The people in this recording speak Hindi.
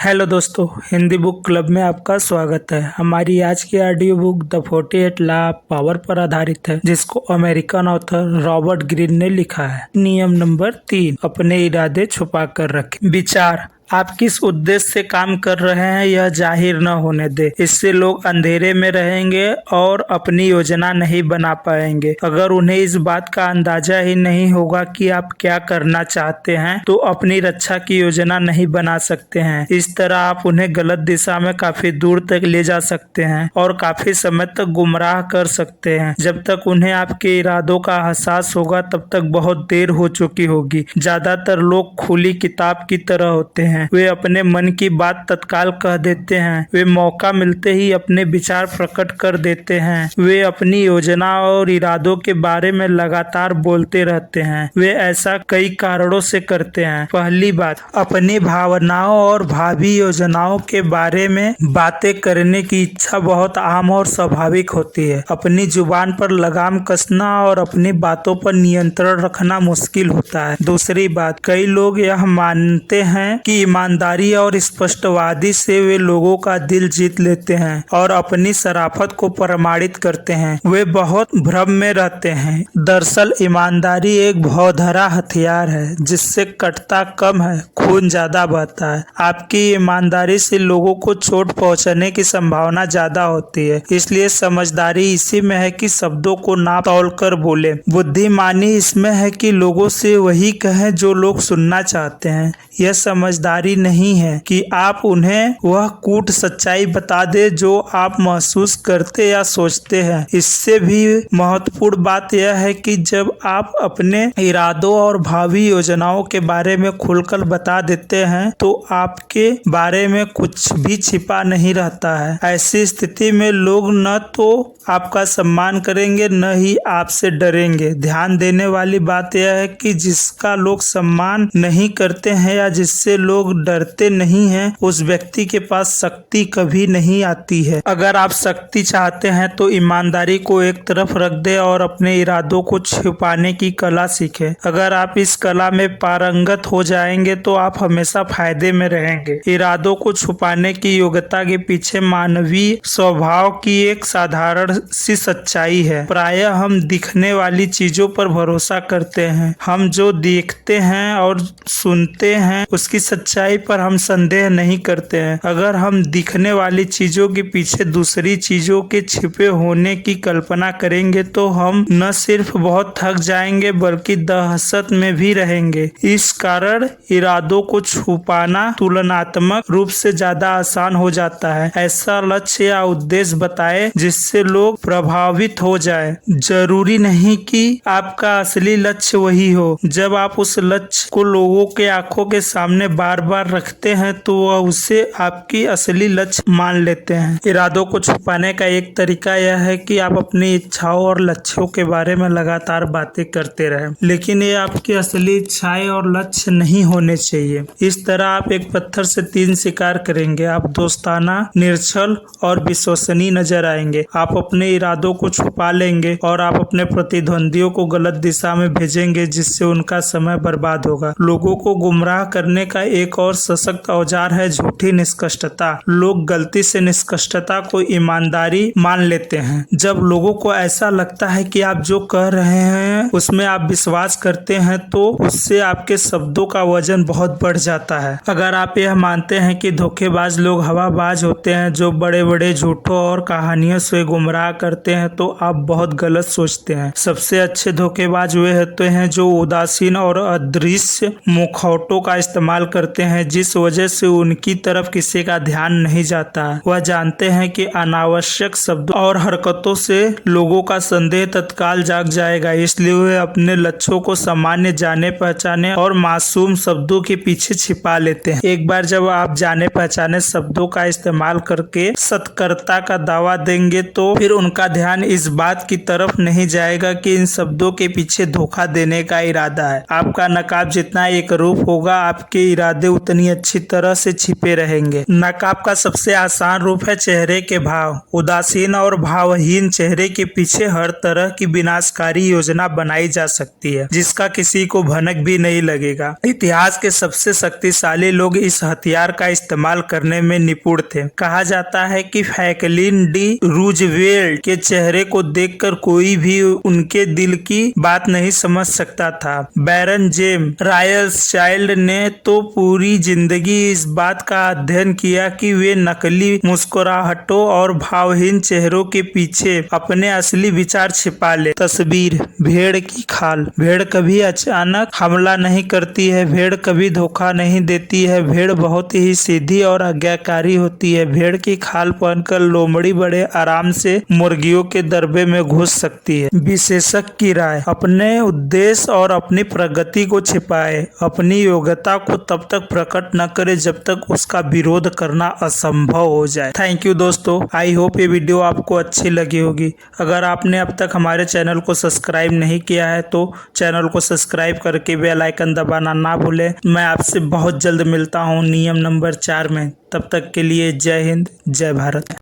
हेलो दोस्तों, हिंदी बुक क्लब में आपका स्वागत है। हमारी आज की audio book the 48 law of power पर आधारित है, जिसको अमेरिकन ऑथर रॉबर्ट ग्रीन ने लिखा है। नियम नंबर 3, अपने इरादे छुपा कर रखें। विचार: आप किस उद्देश्य से काम कर रहे हैं यह जाहिर न होने दे। इससे लोग अंधेरे में रहेंगे और अपनी योजना नहीं बना पाएंगे। अगर उन्हें इस बात का अंदाजा ही नहीं होगा कि आप क्या करना चाहते हैं तो अपनी रक्षा की योजना नहीं बना सकते हैं। इस तरह आप उन्हें गलत दिशा में काफी दूर तक ले जा सकते हैं और काफी समय तक गुमराह कर सकते हैं। जब तक उन्हें आपके इरादों का एहसास होगा तब तक बहुत देर हो चुकी होगी। ज्यादातर लोग खुली किताब की तरह होते हैं। वे अपने मन की बात तत्काल कह देते हैं। वे मौका मिलते ही अपने विचार प्रकट कर देते हैं। वे अपनी योजना और इरादों के बारे में लगातार बोलते रहते हैं। वे ऐसा कई कारणों से करते हैं। पहली बात, अपनी भावनाओं और भावी योजनाओं के बारे में बातें करने की इच्छा बहुत आम और स्वाभाविक होती है। अपनी जुबान पर लगाम कसना और अपनी बातों पर नियंत्रण रखना मुश्किल होता है। दूसरी बात, कई लोग यह मानते हैं कि ईमानदारी और स्पष्टवादी से वे लोगों का दिल जीत लेते हैं और अपनी शराफत को प्रमाणित करते हैं। वे बहुत भ्रम में रहते हैं। दरअसल ईमानदारी एक भौंधरा हथियार है जिससे कटता कम है, खून ज्यादा बहता है। आपकी ईमानदारी से लोगों को चोट पहुंचने की संभावना ज्यादा होती है। इसलिए समझदारी इसी में है कि शब्दों को नाप तौल कर बोले। बुद्धिमानी इसमें है कि लोगों से वही कहें जो लोग सुनना चाहते हैं। यह समझदारी नहीं है कि आप उन्हें वह कूट सच्चाई बता दे जो आप महसूस करते या सोचते हैं। इससे भी महत्वपूर्ण बात यह है कि जब आप अपने इरादों और भावी योजनाओं के बारे में खुलकर बता देते हैं तो आपके बारे में कुछ भी छिपा नहीं रहता है। ऐसी स्थिति में लोग न तो आपका सम्मान करेंगे न ही आपसे डरेंगे। ध्यान देने वाली बात यह है कि जिसका लोग सम्मान नहीं करते हैं या जिससे लोग डरते नहीं हैं, उस व्यक्ति के पास शक्ति कभी नहीं आती है। अगर आप शक्ति चाहते हैं तो ईमानदारी को एक तरफ रख दें और अपने इरादों को छुपाने की कला सीखें। अगर आप इस कला में पारंगत हो जाएंगे तो आप हमेशा फायदे में रहेंगे। इरादों को छुपाने की योग्यता के पीछे मानवीय स्वभाव की एक साधारण सी सच्चाई है। प्रायः हम दिखने वाली चीजों पर भरोसा करते हैं। हम जो देखते हैं और सुनते हैं उसकी सच्चाई पर हम संदेह नहीं करते हैं। अगर हम दिखने वाली चीजों के पीछे दूसरी चीजों के छिपे होने की कल्पना करेंगे तो हम न सिर्फ बहुत थक जाएंगे बल्कि दहशत में भी रहेंगे। इस कारण इरादों को छुपाना तुलनात्मक रूप से ज्यादा आसान हो जाता है। ऐसा लक्ष्य या उद्देश्य बताएं जिससे लोग प्रभावित हो जाए। जरूरी नहीं कि आपका असली लक्ष्य वही हो। जब आप उस लक्ष्य को लोगों के आंखों के सामने बार बार रखते हैं तो वह उसे आपकी असली लक्ष्य मान लेते हैं। इरादों को छुपाने का एक तरीका यह है कि आप अपनी इच्छाओं और लक्ष्यों के बारे में लगातार बातें करते रहें, लेकिन ये आपकी असली इच्छाएं और लक्ष्य नहीं होने चाहिए। इस तरह आप एक पत्थर से 3 शिकार करेंगे। आप दोस्ताना, निश्चल और विश्वसनीय नजर आएंगे। आप अपने इरादों को छुपा लेंगे और आप अपने प्रतिद्वंदियों को गलत दिशा में भेजेंगे जिससे उनका समय बर्बाद होगा। लोगों को गुमराह करने का एक और सशक्त औजार है झूठी निष्कर्षता। लोग गलती से निष्कर्षता को ईमानदारी मान लेते हैं। जब लोगों को ऐसा लगता है कि आप जो कह रहे हैं उसमें आप विश्वास करते हैं तो उससे आपके शब्दों का वजन बहुत बढ़ जाता है। अगर आप यह मानते हैं कि धोखेबाज लोग हवाबाज होते हैं जो बड़े बड़े झूठों और कहानियों से गुमराह करते हैं तो आप बहुत गलत सोचते हैं। सबसे अच्छे धोखेबाज वे होते हैं जो उदासीन और अदृश्य मुखौटों का इस्तेमाल करते हैं जिस वजह से उनकी तरफ किसी का ध्यान नहीं जाता। वह जानते हैं कि अनावश्यक शब्दों और हरकतों से लोगों का संदेह तत्काल जाग जाएगा, इसलिए वे अपने लक्ष्यों को सामान्य जाने पहचाने और मासूम शब्दों के पीछे छिपा लेते हैं। एक बार जब आप जाने पहचाने शब्दों का इस्तेमाल करके सत्कर्ता का दावा देंगे तो फिर उनका ध्यान इस बात की तरफ नहीं जाएगा कि इन शब्दों के पीछे धोखा देने का इरादा है। आपका नकाब जितना एक रूप होगा आपके इरादे यादें उतनी अच्छी तरह से छिपे रहेंगे। नकाब का सबसे आसान रूप है चेहरे के भाव। उदासीन और भावहीन चेहरे के पीछे हर तरह की विनाशकारी योजना बनाई जा सकती है, जिसका किसी को भनक भी नहीं लगेगा। इतिहास के सबसे शक्तिशाली लोग इस हथियार का इस्तेमाल करने में निपुण थे। कहा जाता है कि फ्रैंकलिन डी रूजवेल्ट के चेहरे को देखकर कोई भी उनके दिल की बात नहीं समझ सकता था। बैरन जेम्स रॉथस्चाइल्ड ने तो पूरी जिंदगी इस बात का अध्ययन किया कि वे नकली मुस्कुराहटों और भावहीन चेहरों के पीछे अपने असली विचार छिपा ले। तस्वीर भेड़ की खाल। भेड़ कभी अचानक हमला नहीं करती है, भेड़ कभी धोखा नहीं देती है, भेड़ बहुत ही सीधी और आज्ञाकारी होती है। भेड़ की खाल पहनकर लोमड़ी बड़े आराम से मुर्गियों के दरबे में घुस सकती है। विशेषज्ञ की राय, अपने उद्देश्य और अपनी प्रगति को छिपाए, अपनी योग्यता को तब तक प्रकट न करे जब तक उसका विरोध करना असंभव हो जाए। थैंक यू दोस्तों, आई होप ये वीडियो आपको अच्छी लगी होगी। अगर आपने अब तक हमारे चैनल को सब्सक्राइब नहीं किया है तो चैनल को सब्सक्राइब करके बेल आइकन दबाना ना भूलें। मैं आपसे बहुत जल्द मिलता हूँ नियम नंबर 4 में। तब तक के लिए जय हिंद, जय भारत।